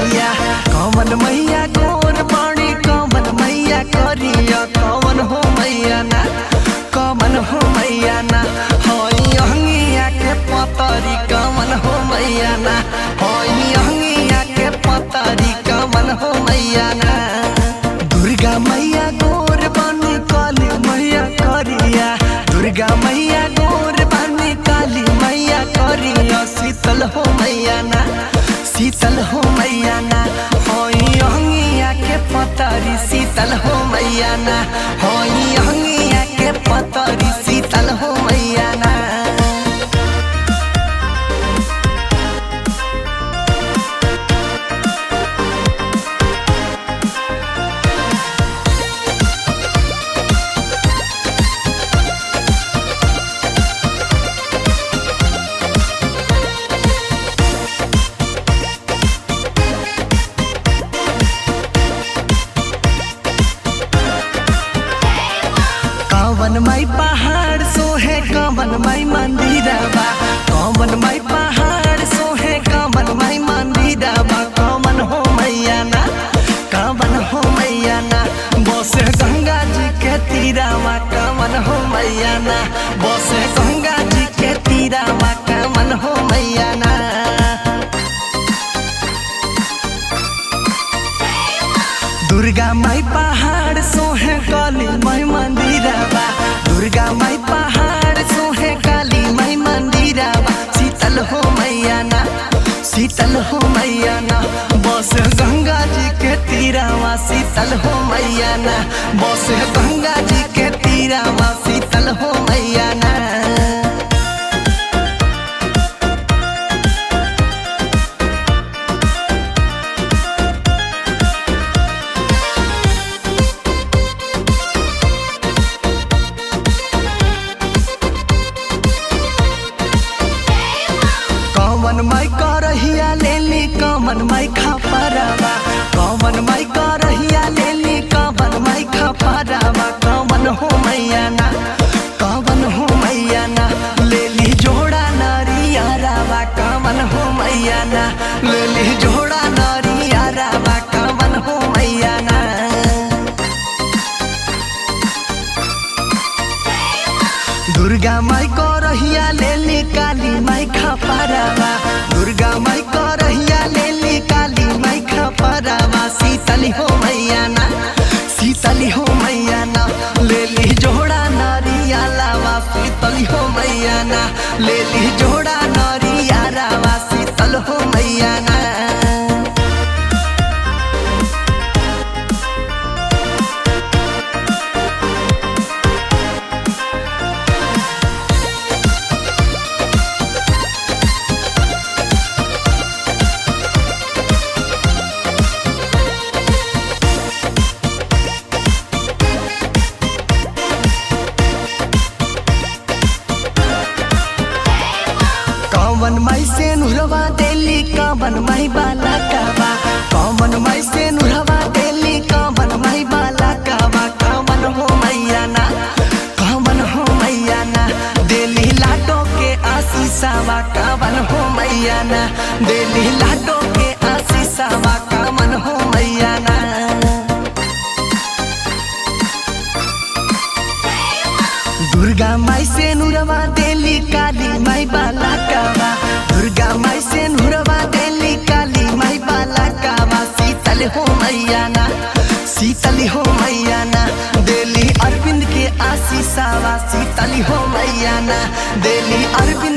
करिया कौन मैया गोर बाणी कौन मैया करिया कौन हो मैया ना कौन हो मैया ना होई अंगिया के पतरी कौन हो मैया ना होई अंगिया के पतरी कौन हो मैया ना दुर्गा मैया गोर बानी काली मैया करिया दुर्गा मैया गोर बानी काली मैया करिया शीतल हो मैया ना शीतल हो मैया ना होई अंगिया के पतरी शीतल हो मैया ना होई अंगिया के पतरी शीतल हो मैया ना कौन माई पहाड़ सोहे कौन माई मंदिरवा कौन माई पहाड़ सोहे कौन माई मंदिरवा कौन हो मैया ना कौन हो मैया ना बसे गंगा जी के तीरावा कौन हो मैया ना बसे गंगा जी के तीरावा कौन हो मैया ना दुर्गा माई पहाड़ सोहे काली माई मंदिरवा दुर्गा माई पहाड़ सोहे काली माई मंदिरवा शीतल हो मैया ना शीतल हो मैया ना बस गंगा जी के तीरावा शीतल हो मैया ना बस गंगा जी के तीरावा शीतल हो मैया ना कौन माई करहिया लेली कौन माई खपरावा कौन माई करहिया लेली कौन माई खपरावा कौन हो मैया ना कौन हो मैया ना लेली जोड़ा नरियारावा कौन हो मैया ना लेली जोड़ा नरियारावा कौन हो मैया ना दुर्गा माई करहिया लेली काली माई खपरावा दुर्गा माई करहिया लेली काली माई खपरावा शीतली हो मैया ना शीतली हो मैया ना लेली जोड़ा नरियालावा शीतली हो मैया ना लेली जोड़ा नरियालावा शीतल हो मैया ना कौन माई से नुरवा देली कौन माई बाला कावा कौन माई से नुरवा देली कौन माई बाला कावा कौन हो मैया ना कौन हो मैया ना देली लाडो के आशीषावा कौन हो मैया ना देली लाडो के आशीषावा कौन हो मैया ना दुर्गा माई से नुरवा देली काली माई बाला कावा दुर्गा माई से नुरवा देली काली माई बाला कावा शीतल हो मैया ना शीतल हो मैया ना देली अरविंद के आशीषावा शीतल हो मैया ना देली अरविंद